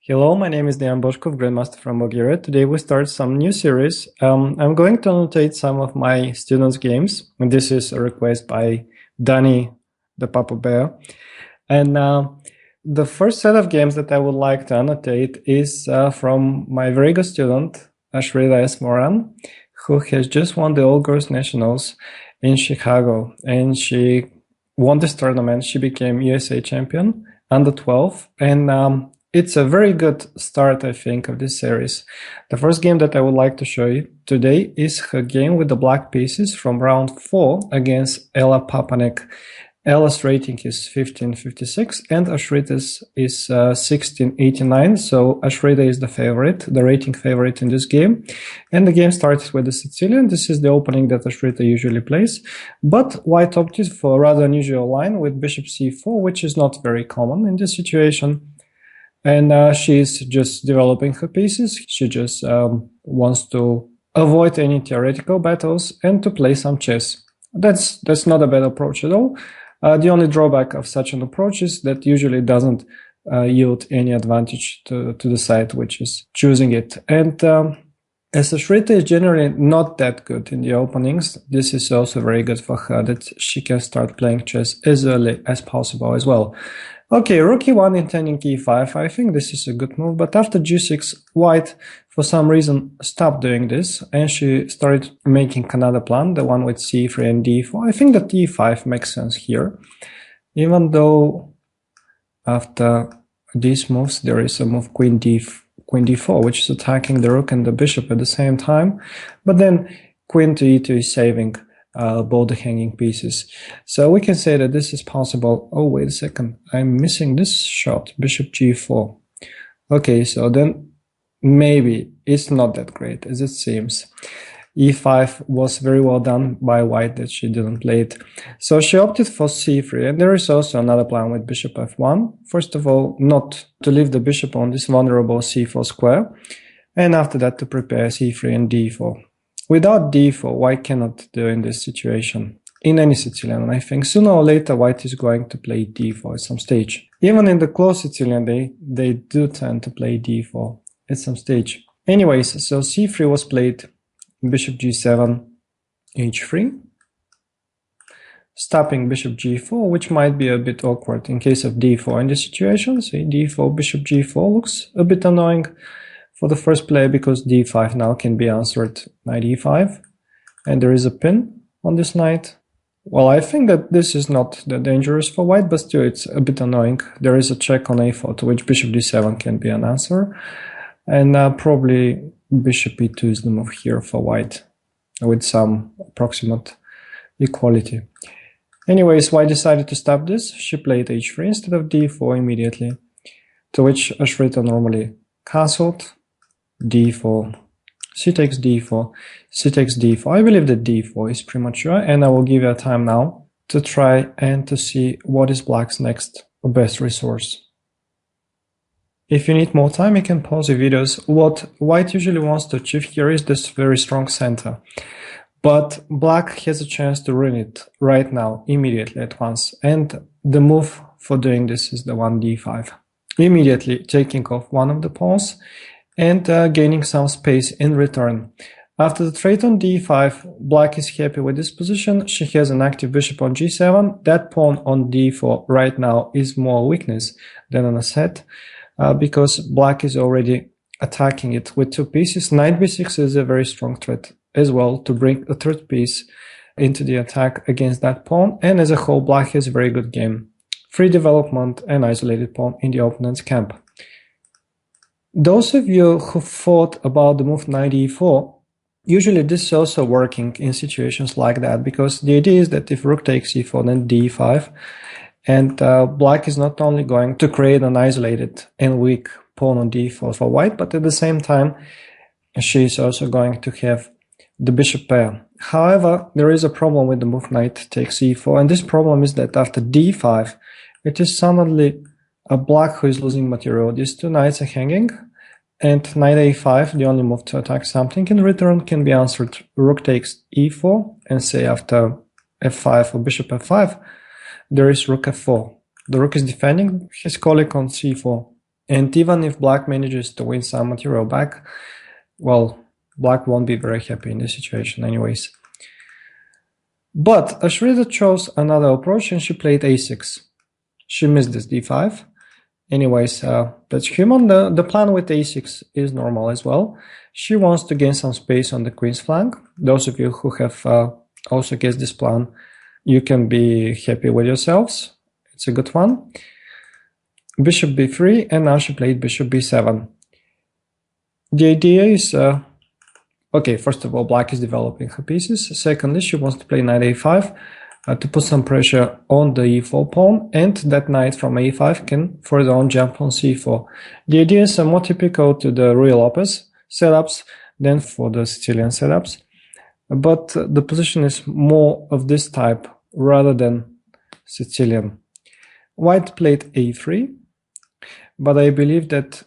Hello, my name is Dejan Bojkov, Grandmaster from Bulgaria. Today we start some new series. I'm going to annotate some of my students' games, and this is a request by Danny, the Papa Bear. And the first set of games that I would like to annotate is from my very good student, Ashrita S. Moran, who has just won the All Girls Nationals in Chicago. And she won this tournament. She became USA champion under 12. And it's a very good start, I think, of this series. The first game that I would like to show you today is her game with the black pieces from round 4 against Ella Papanek. Ella's rating is 1556 and Ashrita's is 1689. So Ashrita is the favorite, the rating favorite in this game. And the game starts with the Sicilian. This is the opening that Ashrita usually plays. But white opted for a rather unusual line with bishop c4, which is not very common in this situation. And she's just developing her pieces. She just wants to avoid any theoretical battles and to play some chess. That's not a bad approach at all. The only drawback of such an approach is that usually doesn't yield any advantage to the side which is choosing it. And as Ashrita is generally not that good in the openings, this is also very good for her that she can start playing chess as early as possible as well. Okay, rook e1 intending e5. I think this is a good move, but after g6, white for some reason stopped doing this and she started making another plan, the one with c3 and d4. I think that e5 makes sense here, even though after these moves there is a move queen d4, which is attacking the rook and the bishop at the same time, but then queen to e2 is saving both the hanging pieces. So we can say that this is possible. Oh, wait a second, I'm missing this shot, bishop g4. Okay, so then maybe it's not that great as it seems. e5 was very well done by white that she didn't play it. So she opted for c3, and there is also another plan with bishop f1. First of all, not to leave the bishop on this vulnerable c4 square, and after that to prepare c3 and d4. Without d4, white cannot do in this situation, in any Sicilian. I think sooner or later white is going to play d4 at some stage. Even in the close Sicilian, they do tend to play d4 at some stage. Anyways, so c3 was played, bishop g7, h3, stopping bishop g4, which might be a bit awkward in case of d4 in this situation. See, d4, bishop g4 looks a bit annoying for the first player because d5 now can be answered knight e5, and there is a pin on this knight. Well, I think that this is not that dangerous for white, but still it's a bit annoying. There is a check on a4 to which bishop d7 can be an answer, and probably bishop e2 is the move here for white with some approximate equality. Anyways, white decided to stop this. She played h3 instead of d4 immediately, to which Ashrita normally castled. d4, c takes d4, c takes d4. I believe that d4 is premature, and I will give you a time now to try and to see what is black's next best resource. If you need more time, you can pause the videos. What white usually wants to achieve here is this very strong center, but black has a chance to ruin it right now, immediately, at once, and the move for doing this is the one d5, immediately taking off one of the pawns and gaining some space in return. After the trade on d5, black is happy with this position. She has an active bishop on g7. That pawn on d4 right now is more weakness than an asset, because black is already attacking it with two pieces. Knight b6 is a very strong threat as well to bring a third piece into the attack against that pawn, and as a whole black has a very good game. Free development and isolated pawn in the opponent's camp. Those of you who thought about the move knight e4, usually this is also working in situations like that, because the idea is that if rook takes e4, then d5, and black is not only going to create an isolated and weak pawn on d4 for white, but at the same time she is also going to have the bishop pair. However, there is a problem with the move knight takes e4, and this problem is that after d5, it is suddenly a black who is losing material. These two knights are hanging, and knight a5, the only move to attack something in return, can be answered rook takes e4, and say after f5 or bishop f5, there is rook f4. The rook is defending his colleague on c4. And even if black manages to win some material back, well, black won't be very happy in this situation anyways. But Ashrita chose another approach and she played a6. She missed this d5. Anyways, that's human. The plan with a6 is normal as well. She wants to gain some space on the queen's flank. Those of you who have also guessed this plan, you can be happy with yourselves. It's a good one. Bishop b3, and now she played bishop b7. The idea is, okay, first of all, black is developing her pieces. Secondly, she wants to play knight a5 to put some pressure on the e4 pawn, and that knight from a5 can further on jump on c4. The idea is more typical to the Ruy Lopez setups than for the Sicilian setups, but the position is more of this type rather than Sicilian. White played a3, but I believe that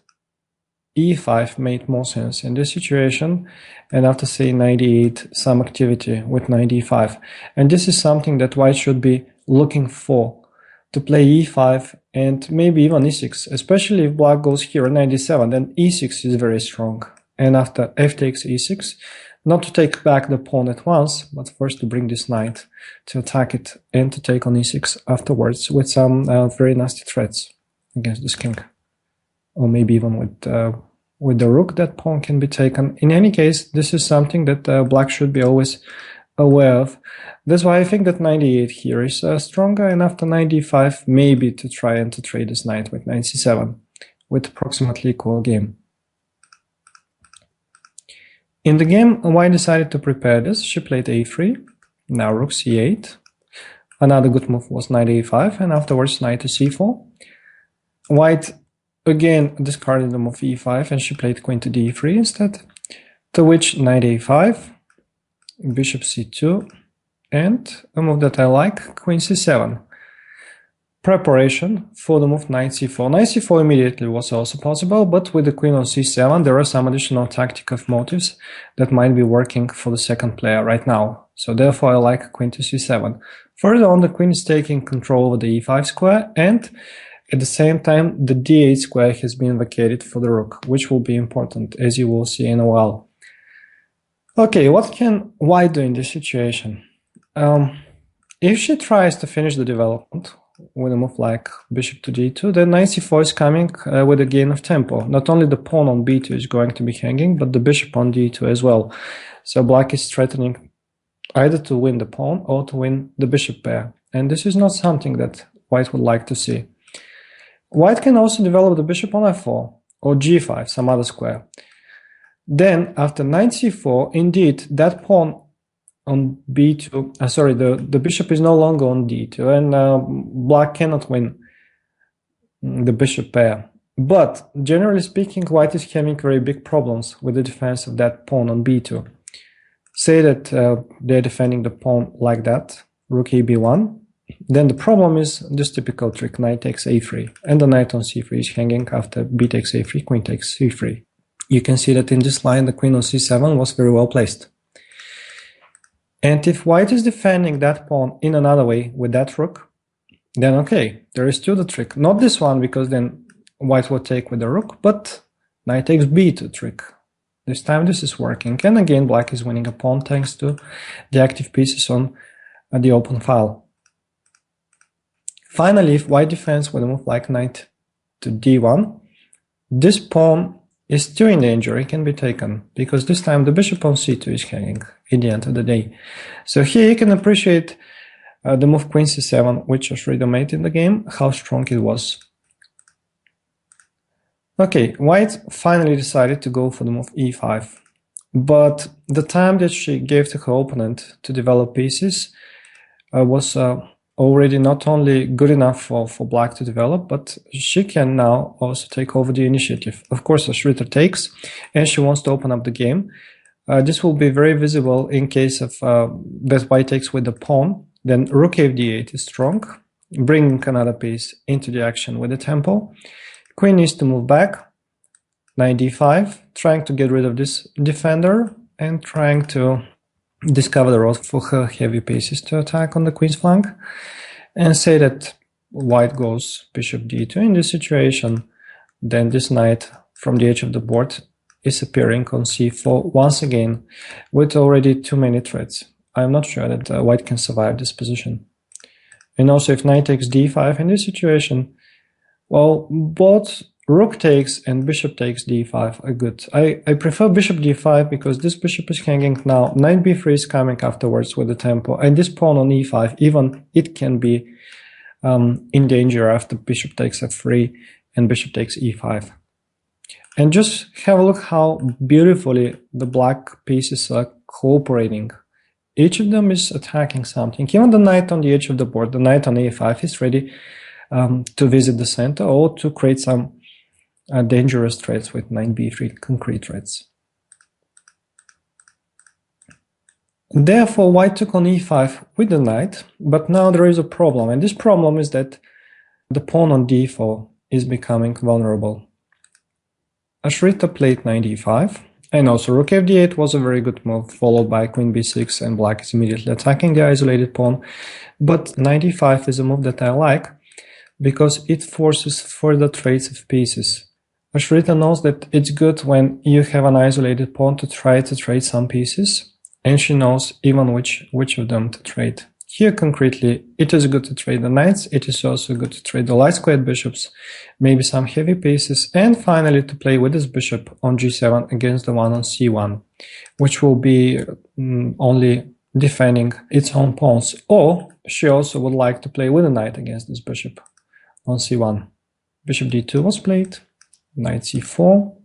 e5 made more sense in this situation, and after say knight e8, some activity with knight e5. And this is something that white should be looking for, to play e5 and maybe even e6, especially if black goes here knight e7, then e6 is very strong. And after f takes e6, not to take back the pawn at once, but first to bring this knight to attack it and to take on e6 afterwards with some very nasty threats against this king. Or maybe even with the rook, that pawn can be taken. In any case, this is something that black should be always aware of. That's why I think that knight e8 here is stronger, and after knight d5, maybe to try and to trade this knight with knight c7, with approximately equal game. In the game, white decided to prepare this. She played a3, now rook c8. Another good move was knight a5, and afterwards knight to c4. White again discarded the move e5, and she played queen to d3 instead, to which knight a5, bishop c2, and a move that I like, queen c7. Preparation for the move knight c4. Knight c4 immediately was also possible, but with the queen on c7, there are some additional tactical motives that might be working for the second player right now. So therefore I like queen to c7. Further on, the queen is taking control over the e5 square, and at the same time, the d8 square has been vacated for the rook, which will be important, as you will see in a while. Okay, what can white do in this situation? If she tries to finish the development with a move like bishop to d2, then knight c4 is coming with a gain of tempo. Not only the pawn on b2 is going to be hanging, but the bishop on d2 as well. So black is threatening either to win the pawn or to win the bishop pair. And this is not something that white would like to see. White can also develop the bishop on f4 or g5, some other square. Then, after knight c4, indeed, that pawn on b2, the bishop is no longer on d2, and black cannot win the bishop pair. But, generally speaking, white is having very big problems with the defense of that pawn on b2. Say that they're defending the pawn like that, rook a b1. Then the problem is this typical trick, knight takes a3, and the knight on c3 is hanging after b takes a3, queen takes c3. You can see that in this line the queen on c7 was very well placed. And if white is defending that pawn in another way with that rook, then okay, there is still the trick. Not this one, because then white will take with the rook, but knight takes b2 trick. This time this is working, and again black is winning a pawn thanks to the active pieces on the open file. Finally, if white defends with a move like knight to d1, this pawn is still in danger. It can be taken, because this time the bishop on c2 is hanging in the end of the day. So here you can appreciate the move queen c7, which Ashrita made in the game, how strong it was. Okay, white finally decided to go for the move e5, but the time that she gave to her opponent to develop pieces was already not only good enough for black to develop, but she can now also take over the initiative. Of course, Ashrita takes, and she wants to open up the game. This will be very visible in case of that white takes with the pawn. Then rook d8 is strong, bringing another piece into the action with the tempo. Queen needs to move back, knight d5, trying to get rid of this defender and trying to discover the road for her heavy pieces to attack on the queen's flank, and say that white goes bishop d2. In this situation, then this knight from the edge of the board is appearing on c4 once again with already too many threats. I'm not sure that white can survive this position. And also if knight takes d5 in this situation, well, both rook takes and bishop takes d5 are good. I prefer bishop d5 because this bishop is hanging now. Knight b3 is coming afterwards with the tempo, and this pawn on e5, even it can be in danger after bishop takes f3 and bishop takes e5. And just have a look how beautifully the black pieces are cooperating. Each of them is attacking something. Even the knight on the edge of the board, the knight on a5 is ready to visit the center or to create some dangerous threats with knight b3, concrete threats. Therefore, white took on e5 with the knight, but now there is a problem, and this problem is that the pawn on d4 is becoming vulnerable. Ashrita played knight e5, and also rook fd8 was a very good move, followed by queen b6, and black is immediately attacking the isolated pawn. But knight e5 is a move that I like, because it forces further trades of pieces. Ashrita knows that it's good when you have an isolated pawn to try to trade some pieces, and she knows even which of them to trade. Here concretely, it is good to trade the knights, it is also good to trade the light squared bishops, maybe some heavy pieces, and finally to play with this bishop on g7 against the one on c1, which will be only defending its own pawns. Or she also would like to play with a knight against this bishop on c1. Bishop d2 was played, knight c4,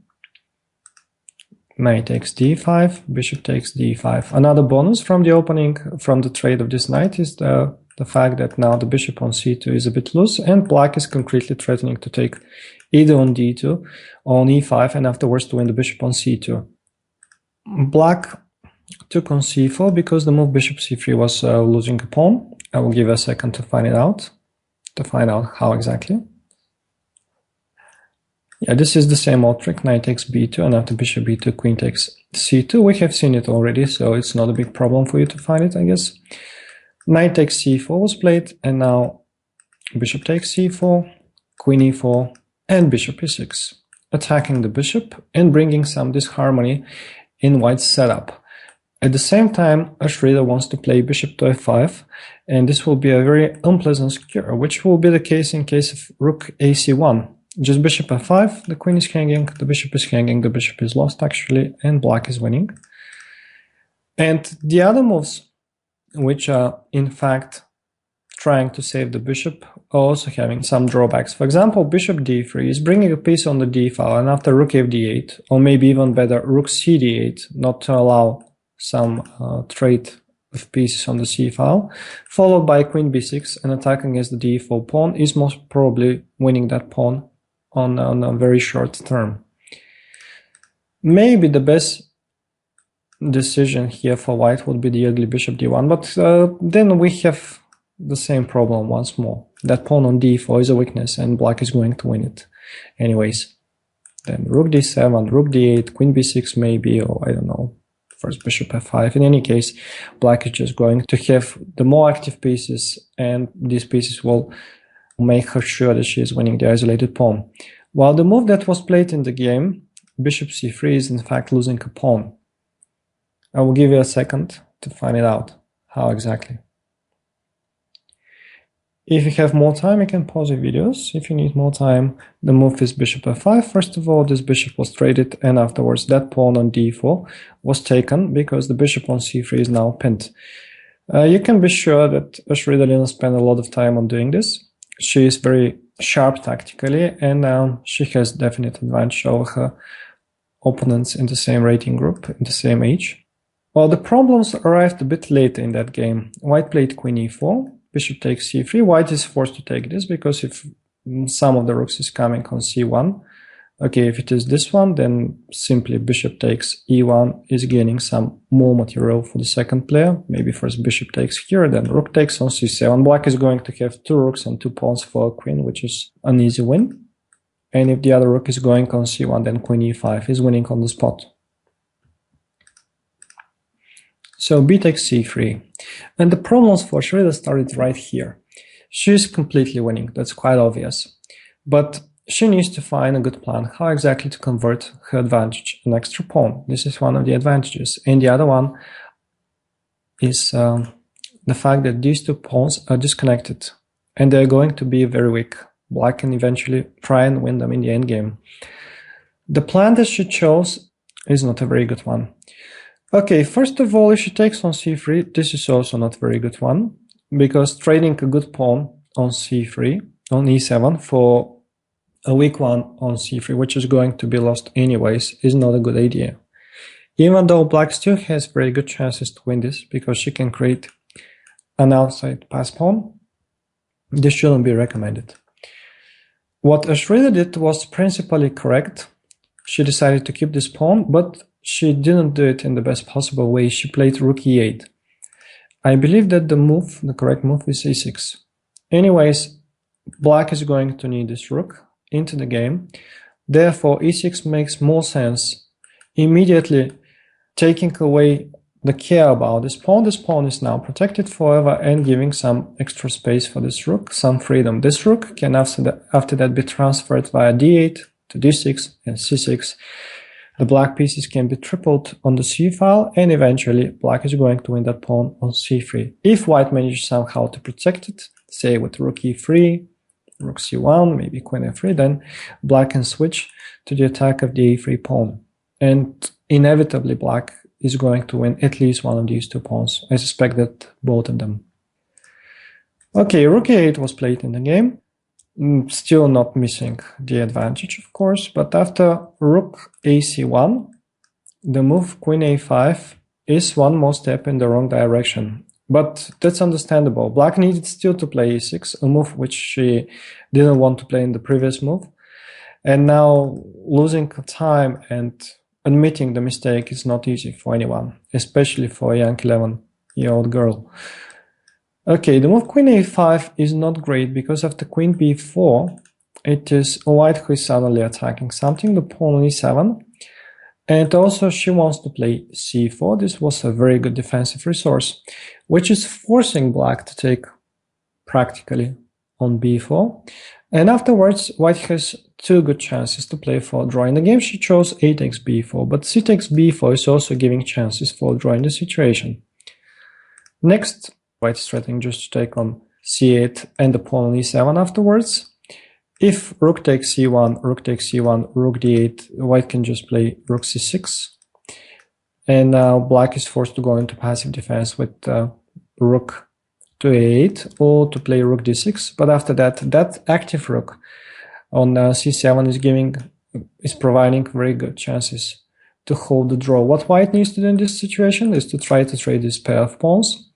knight takes d5, bishop takes d5. Another bonus from the opening, from the trade of this knight, is the fact that now the bishop on c2 is a bit loose, and black is concretely threatening to take either on d2 or on e5, and afterwards to win the bishop on c2. Black took on c4 because the move bishop c3 was losing a pawn. I will give a second to find out how exactly. Yeah, this is the same old trick, knight takes b2, and after bishop b2, queen takes c2. We have seen it already, so it's not a big problem for you to find it, I guess. Knight takes c4 was played, and now bishop takes c4, queen e4, and bishop e6, attacking the bishop and bringing some disharmony in white's setup. At the same time, Ashrita wants to play bishop to f5, and this will be a very unpleasant skewer, which will be the case in case of rook ac1. Just bishop f5, the queen is hanging, the bishop is hanging, the bishop is lost actually, and black is winning. And the other moves, which are in fact trying to save the bishop, are also having some drawbacks. For example, bishop d3 is bringing a piece on the d file, and after rook fd8, or maybe even better, rook cd8, not to allow some trade of pieces on the c file, followed by queen b6, and attacking against the d4 pawn, is most probably winning that pawn on a very short term. Maybe the best decision here for white would be the ugly bishop d1, but then we have the same problem once more. That pawn on d4 is a weakness, and black is going to win it anyways. Then rook d7, rook d8, queen b6 maybe, or I don't know, first bishop f5. In any case, black is just going to have the more active pieces, and these pieces will make her sure that she is winning the isolated pawn. While the move that was played in the game, bishop c3, is in fact losing a pawn. I will give you a second to find it out, how exactly. If you have more time, you can pause your videos. If you need more time, the move is bishop f5. First of all, this bishop was traded, and afterwards that pawn on d4 was taken because the bishop on c3 is now pinned. You can be sure that Ashrita didn't spend a lot of time on doing this. She is very sharp tactically, and she has definite advantage over her opponents in the same rating group, in the same age. Well, the problems arrived a bit later in that game. White played queen e4, bishop takes c3. White is forced to take this because if some of the rooks is coming on c1, okay, if it is this one, then simply bishop takes e1 is gaining some more material for the second player. Maybe first bishop takes here, then rook takes on c7. Black is going to have two rooks and two pawns for a queen, which is an easy win. And if the other rook is going on c1, then queen e5 is winning on the spot. So b takes c3. And the problems for Ashrita started right here. She's completely winning, that's quite obvious. But she needs to find a good plan how exactly to convert her advantage, an extra pawn. This is one of the advantages. And the other one is the fact that these two pawns are disconnected and they're going to be very weak. Black can eventually try and win them in the endgame. The plan that she chose is not a very good one. Okay, first of all, if she takes on c3, this is also not a very good one, because trading a good pawn on c3, on e7, for a weak one on c3, which is going to be lost anyways, is not a good idea. Even though black still has very good chances to win this, because she can create an outside pass pawn, this shouldn't be recommended. What Ashrita did was principally correct. She decided to keep this pawn, but she didn't do it in the best possible way. She played rook e8. I believe that the correct move is e6. Anyways, black is going to need this rook into the game. Therefore, e6 makes more sense. Immediately taking away the care about this pawn. This pawn is now protected forever and giving some extra space for this rook, some freedom. This rook can after that be transferred via d8 to d6 and c6. The black pieces can be tripled on the c file, and eventually black is going to win that pawn on c3. If white manages somehow to protect it, say with rook e3, rook c1, maybe queen f3, then black can switch to the attack of the a3 pawn. And inevitably black is going to win at least one of these two pawns. I suspect that both of them. Okay, rook e8 was played in the game. Still not missing the advantage, of course, but after rook ac1, the move queen a5 is one more step in the wrong direction. But that's understandable. Black needed still to play e6, a move which she didn't want to play in the previous move. And now losing time and admitting the mistake is not easy for anyone, especially for a young 11-year-old girl. Okay, the move queen a5 is not great because after queen b4, it is white who is suddenly attacking something, the pawn on e7. And also she wants to play c4. This was a very good defensive resource, which is forcing black to take practically on b4. And afterwards, white has two good chances to play for a draw. In the game, she chose a takes b4, but c takes b4 is also giving chances for drawing the situation. Next, white is threatening just to take on c8 and the pawn on e7 afterwards. If rook takes c1, rook takes c1, rook d8, white can just play rook c6. And now black is forced to go into passive defense with rook to a8 or to play rook d6. But after that, that active rook on c7 is providing very good chances to hold the draw. What white needs to do in this situation is to try to trade this pair of pawns.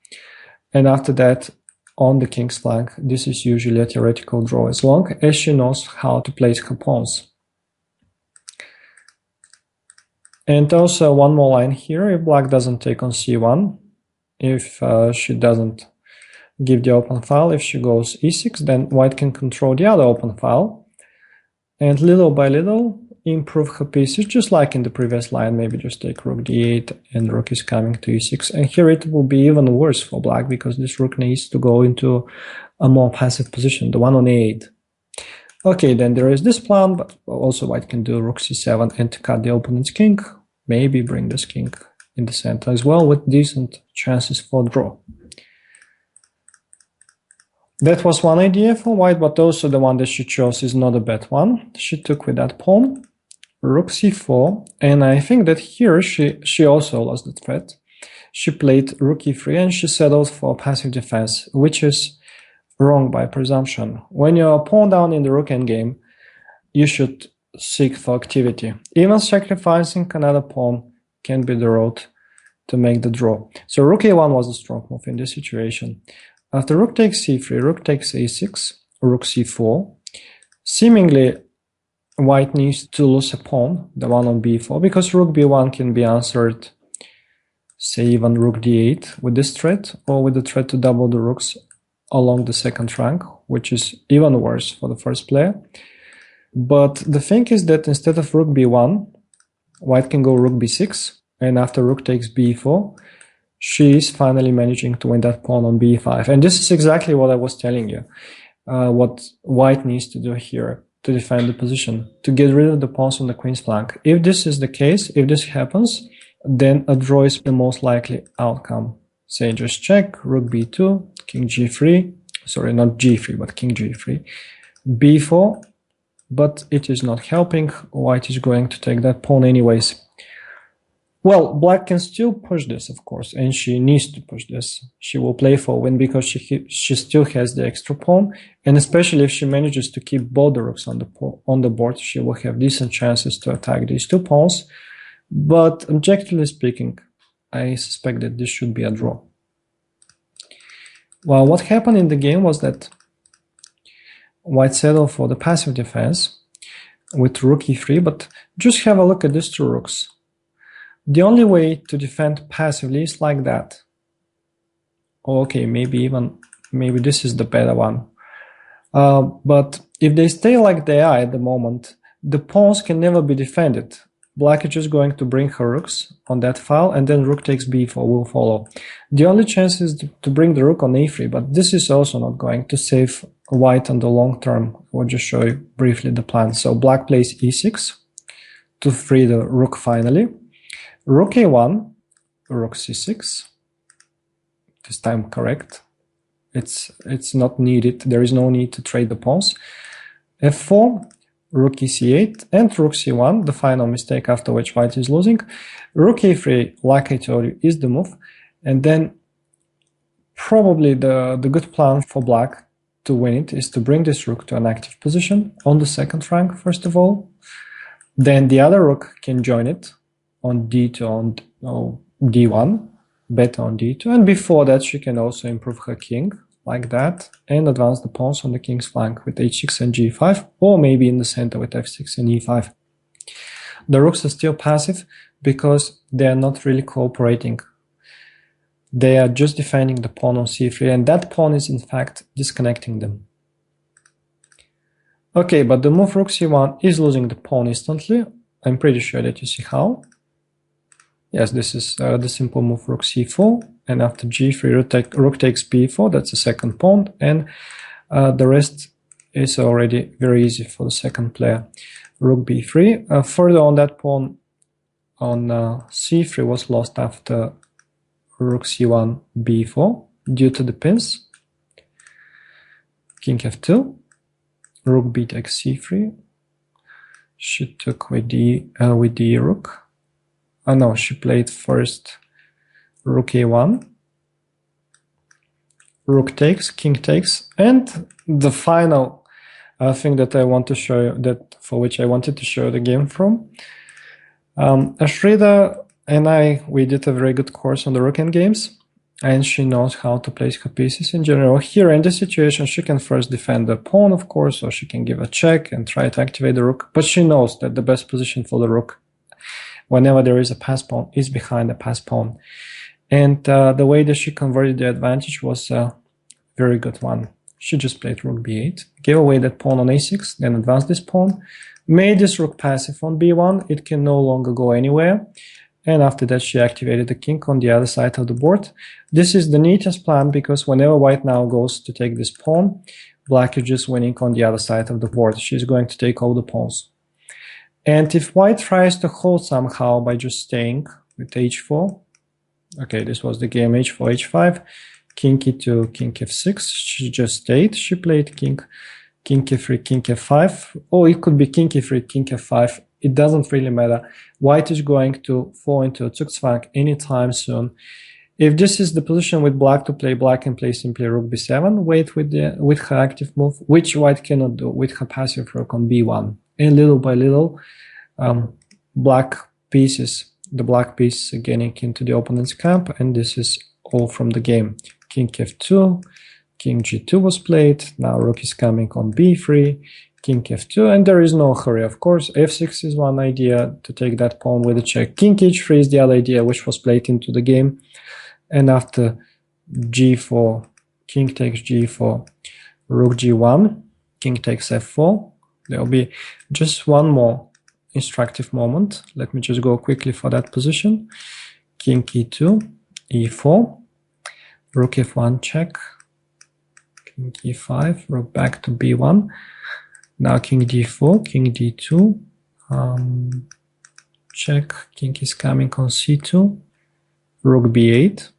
And after that, on the king's flank, this is usually a theoretical draw as long as she knows how to place her pawns. And also one more line here, if black doesn't take on c1, if she doesn't give the open file, if she goes e6, then white can control the other open file and little by little improve her pieces, just like in the previous line. Maybe just take rook d8 and rook is coming to e6, and here it will be even worse for black because this rook needs to go into a more passive position, the one on a8. Okay, then there is this plan, but also white can do rook c7 and to cut the opponent's king, maybe bring this king in the center as well with decent chances for draw. That was one idea for white, but also the one that she chose is not a bad one. She took with that pawn rook c4, and I think that here she also lost the threat. She played rook e3 and she settled for passive defense, which is wrong by presumption. When you're a pawn down in the rook endgame, you should seek for activity. Even sacrificing another pawn can be the road to make the draw. So rook a1 was a strong move in this situation. After rook takes c3, rook takes a6, rook c4, seemingly white needs to lose a pawn, the one on b4, because rook b1 can be answered, say even rook d8 with this threat, or with the threat to double the rooks along the second rank, which is even worse for the first player. But the thing is that instead of rook b1, white can go rook b6, and after rook takes b4, she is finally managing to win that pawn on b5. And this is exactly what I was telling you, what white needs to do here. to defend the position, to get rid of the pawns on the queen's flank. If this is the case, if this happens, then a draw is the most likely outcome. Say just check, rook b2, king g3, sorry, not g3, but king g3, b4, but it is not helping. White is going to take that pawn anyways. Well, black can still push this, of course, and she needs to push this. She will play for a win because she still has the extra pawn, and especially if she manages to keep both the rooks on the board, she will have decent chances to attack these two pawns. But objectively speaking, I suspect that this should be a draw. Well, what happened in the game was that white settled for the passive defense with rook e3, but just have a look at these two rooks. The only way to defend passively is like that. Okay, maybe this is the better one. But if they stay like they are at the moment, the pawns can never be defended. Black is just going to bring her rooks on that file, and then rook takes b4 will follow. The only chance is to bring the rook on a3, but this is also not going to save white on the long term. I'll just show you briefly the plan. So black plays e6 to free the rook finally. Rook a1, rook c6, this time correct. It's not needed, there is no need to trade the pawns. f4, rook e8, and rook c1, the final mistake after which white is losing. Rook a3, like I told you, is the move. And then probably the good plan for black to win it is to bring this rook to an active position on the second rank, first of all. Then the other rook can join it on d2, on d1, better on d2, and before that she can also improve her king like that and advance the pawns on the king's flank with h6 and g5, or maybe in the center with f6 and e5. The rooks are still passive because they are not really cooperating. They are just defending the pawn on c3, and that pawn is in fact disconnecting them. Okay, but the move rook c1 is losing the pawn instantly. I'm pretty sure that you see how. Yes, this is the simple move rook c4, and after g3 rook takes b4, that's the second pawn, and the rest is already very easy for the second player. Rook b3. Further on, that pawn on c3 was lost after rook c1 b4 due to the pins. King f2, rook b takes c3. She took with the rook. No, she played first rook a1, rook takes, king takes, and the final thing that I want to show you, that for which I wanted to show the game from. Ashrita and we did a very good course on the rook endgames, and she knows how to place her pieces in general. Here in this situation, she can first defend the pawn, of course, or she can give a check and try to activate the rook, but she knows that the best position for the rook whenever there is a pass pawn is behind the pass pawn. And the way that she converted the advantage was a very good one. She just played rook b8, gave away that pawn on a6, then advanced this pawn, made this rook passive on b1, it can no longer go anywhere, and after that she activated the king on the other side of the board. This is the neatest plan because whenever white now goes to take this pawn, black is just winning on the other side of the board. She's going to take all the pawns. And if white tries to hold somehow by just staying with h4, okay, this was the game h4, h5, king e2, king f6, she just stayed, she played king e3, king f5, or it could be king e3, king f5, it doesn't really matter. White is going to fall into a Zugzwang anytime soon. If this is the position with black to play, black can play simply rook b7, wait with her active move, which white cannot do with her passive rook on b1. And little by little, the black piece is getting into the opponent's camp, and this is all from the game. King f2, king g2 was played, now rook is coming on b3, king f2, and there is no hurry, of course. f6 is one idea to take that pawn with a check. King h3 is the other idea which was played into the game, and after g4, king takes g4, rook g1, king takes f4. There will be just one more instructive moment. Let me just go quickly for that position. King e2, e4, rook f1 check, king e5, rook back to b1. Now king d4, king d2, check, king is coming on c2, rook b8,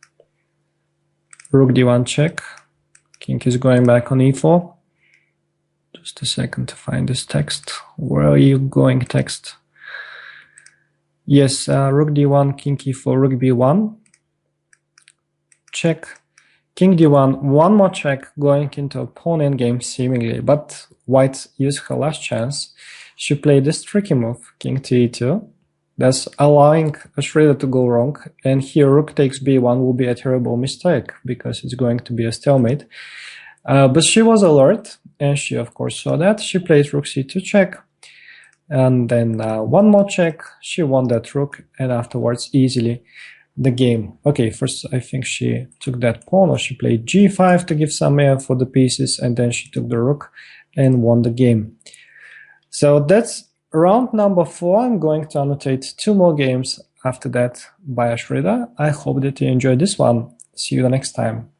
rook d1 check, king is going back on e4. Just a second to find this text. Where are you going, text? Yes, rook d1, king e4, rook b1, check, king d1, one more check, going into a pawn endgame seemingly, but white used her last chance. She played this tricky move, king to e2. That's allowing Shredder to go wrong, and here rook takes b1 will be a terrible mistake because it's going to be a stalemate. But she was alert, and she of course saw that. She played rook c2 check, and then one more check. She won that rook, and afterwards easily the game. Okay, first I think she took that pawn, or she played g5 to give some air for the pieces, and then she took the rook and won the game. So that's round number 4. I'm going to annotate 2 more games after that by Shredder. I hope that you enjoyed this one. See you the next time.